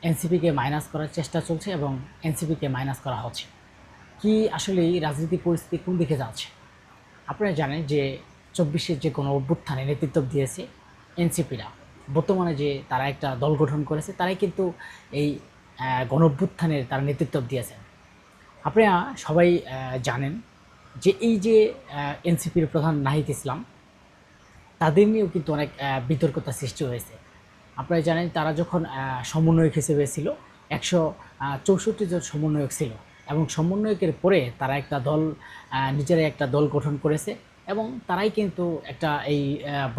এনসিপিকে মাইনাস করার চেষ্টা চলছে এবং এনসিপিকে মাইনাস করা হচ্ছে। কি আসলেই রাজনৈতিক পরিস্থিতি কোন দিকে যাচ্ছে? আপনারা জানেন যে ২৪-এর যে গণ অভ্যুত্থানে নেতৃত্ব দিয়েছে এনসিপিরা। বর্তমানে যে তারা একটা দল গঠন করেছে তারাই কিন্তু এই গণ অভ্যুত্থানের তারা নেতৃত্ব দিয়েছেন। আপনারা সবাই জানেন যে এই যে এনসিপির প্রধান নাহিদ ইসলাম, তাদের নিয়েও কিন্তু অনেক বিতর্কতা সৃষ্টি হয়েছে। আপনারা জানেন তারা যখন সমন্বয়ক হিসেবে ছিল, ১৬৪ জন সমন্বয়ক ছিল এবং সমন্বয়কের পরে তারা একটা দল, নিজেরাই একটা দল গঠন করেছে এবং তারাই কিন্তু একটা এই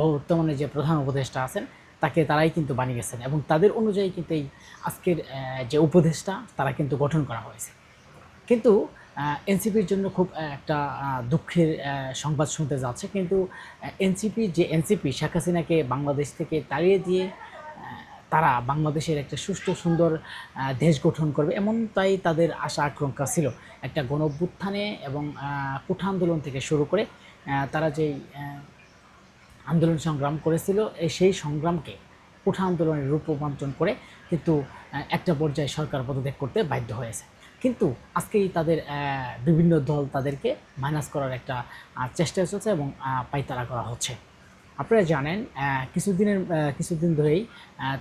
বর্তমানে যে প্রধান উপদেষ্টা আছেন তাকে তারাই কিন্তু বানিয়ে গেছেন এবং তাদের অনুযায়ী কিন্তু এই আজকের যে উপদেষ্টা তারা কিন্তু গঠন করা হয়েছে। কিন্তু এনসিপির জন্য খুব একটা দুঃখের সংবাদ শুনতে যাচ্ছে। কিন্তু এনসিপি শেখ হাসিনাকে বাংলাদেশ থেকে তাড়িয়ে দিয়ে তারা বাংলাদেশের একটা সুষ্ঠু সুন্দর দেশ গঠন করবে এমনটাই তাদের আশা আকাঙ্ক্ষা ছিল। একটা গণঅভ্যুত্থানে এবং কোঠা আন্দোলন থেকে শুরু করে তারা যেই আন্দোলন সংগ্রাম করেছিল সেই সংগ্রামকে কোঠা আন্দোলনের রূপ রূপান্তরণ করে কিন্তু একটা পর্যায়ে সরকার পদত্যাগ করতে বাধ্য হয়েছে। কিন্তু আজকেই তাদের বিভিন্ন দল তাদেরকে মাইনাস করার একটা চেষ্টা চলছে এবং পায়তারা করা হচ্ছে। আপনারা জানেন কিছুদিন ধরেই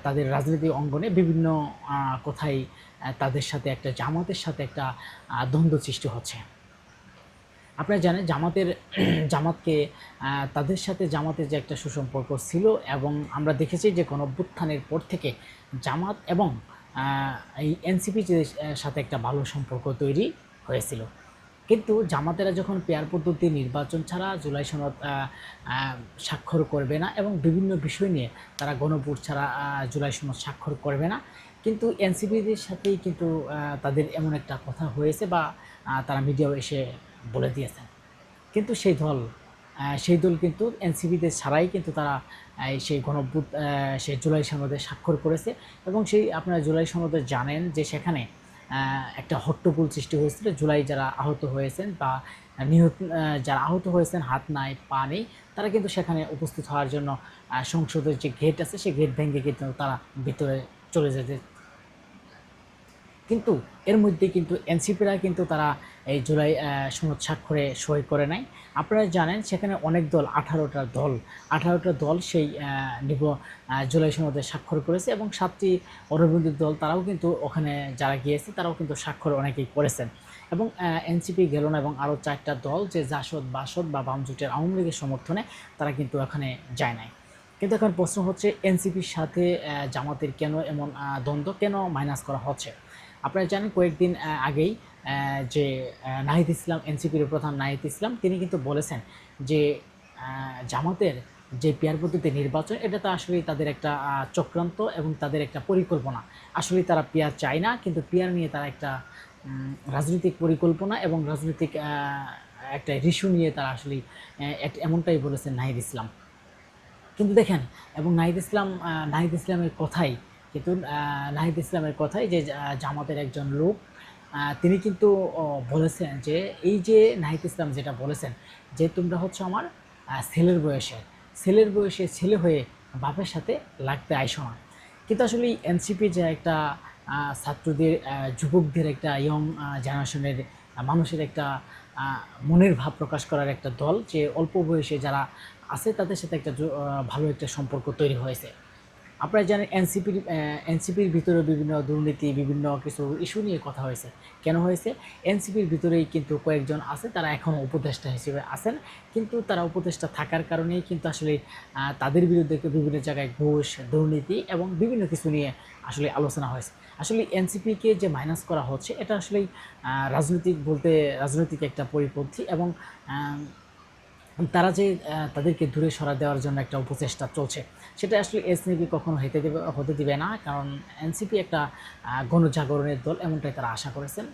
তাদের রাজনৈতিক অঙ্গনে বিভিন্ন কোথায় তাদের সাথে একটা জামাতের সাথে একটা দ্বন্দ্ব সৃষ্টি হচ্ছে। আপনারা জানেন জামাতকে তাদের সাথে জামাতের যে একটা সুসম্পর্ক ছিল এবং আমরা দেখেছি যে গণঅভ্যুত্থানের পর থেকে জামাত এবং এই এনসিপির সাথে একটা ভালো সম্পর্ক তৈরি হয়েছিল। কিন্তু জামাতেরা যখন পেয়ার পদ্ধতি নির্বাচন ছাড়া জুলাই সনদ স্বাক্ষর করবে না এবং বিভিন্ন বিষয় নিয়ে তারা গণভোট ছাড়া জুলাই সনদ স্বাক্ষর করবে না, কিন্তু এনসিপিদের সাথেই কিন্তু তাদের এমন একটা কথা হয়েছে বা তারা মিডিয়াও এসে বলে দিয়েছেন। কিন্তু সেই দল কিন্তু এনসিপিদের ছাড়াই কিন্তু তারা সেই জুলাই সনদে স্বাক্ষর করেছে এবং আপনারা জুলাই সনদে জানেন যে সেখানে একটা হট্টগোল সৃষ্টি হয়েছিল। জুলাই যারা আহত হয়েছেন বা যারা আহত হয়েছেন, হাত নাই পা নেই, তারা কিন্তু সেখানে উপস্থিত হওয়ার জন্য সংসদের যে গেট আছে সেই গেট ভেঙে কিন্তু তারা ভিতরে চলে যেতে, কিন্তু এর মধ্যে কিন্তু এনসিপিরা কিন্তু তারা এই জুলাই সনদ স্বাক্ষরে সই করে নাই। আপনারা জানেন সেখানে অনেক দল 18টা দল সেই জুলাই সনদে স্বাক্ষর করেছে এবং 7টি অরবিন্দ দল তারাও কিন্তু ওখানে যারা গিয়েছে তারাও কিন্তু স্বাক্ষর অনেকেই করেছেন এবং এনসিপি গেল না এবং আরও 4টা দল যে জাসদ বাসদ বা বাম জোটের আওয়ামী লীগের সমর্থনে তারা কিন্তু ওখানে যায় নাই। কিন্তু এখন প্রশ্ন হচ্ছে এনসিপির সাথে জামাতের কেন এমন দ্বন্দ্ব, কেন মাইনাস করা হচ্ছে? আপনারা জানেন কয়েকদিন আগেই যে নাহিদ ইসলাম, এনসিপির প্রধান নাহিদ ইসলাম, তিনি কিন্তু বলেছেন যে জামাতের যে পিয়ার পদ্ধতি নির্বাচন এটা তো আসলেই তাদের একটা চক্রান্ত এবং তাদের একটা পরিকল্পনা। আসলেই তারা পিয়ার চায় না, কিন্তু পিয়ার নিয়ে তারা একটা রাজনৈতিক পরিকল্পনা এবং রাজনৈতিক একটা ইস্যু নিয়ে তারা আসলেই এমনটাই বলেছেন নাহিদ ইসলাম। কিন্তু দেখেন এবং নাহিদ ইসলামের কথাই কিন্তু নাহিদ ইসলামের কথাই যে জামাতের একজন লোক তিনি কিন্তু বলেছেন যে এই যে নাহিদ ইসলাম যেটা বলেছেন যে তোমরা হচ্ছে আমার ছেলের বয়সে ছেলে হয়ে বাপের সাথে লাগতে আইসো না। কিন্তু আসলে এনসিপি যে একটা ছাত্রদের যুবকদের একটা ইয়ং জেনারেশনের মানুষের একটা মনের ভাব প্রকাশ করার একটা দল, যে অল্প বয়সে যারা আছে তাদের সাথে একটা ভালো একটা সম্পর্ক তৈরি হয়েছে। আপনারা জানেন এনসিপির ভিতরে বিভিন্ন দুর্নীতি, বিভিন্ন কিছু ইস্যু নিয়ে কথা হয়েছে। কেন হয়েছে? এনসিপির ভিতরেই কিন্তু কয়েকজন আছে তারা এখনও উপদেষ্টা হিসেবে আছেন, কিন্তু তারা উপদেষ্টা থাকার কারণেই কিন্তু আসলে তাদের বিরুদ্ধে বিভিন্ন জায়গায় ঘুষ, দুর্নীতি এবং বিভিন্ন কিছু নিয়ে আসলে আলোচনা হয়েছে। আসলে এনসিপিকে যে মাইনাস করা হচ্ছে এটা আসলেই রাজনৈতিক একটা পরিপন্থী এবং তারা যে তাদেরকে দূরে সরা দেওয়ার জন্য একটা উপচেষ্টা চলছে, সেটা আসলে এনসিপি কখনো হতে দিবে না, কারণ এনসিপি একটা গণজাগরণের দল এমনটাই তারা আশা করেছেন।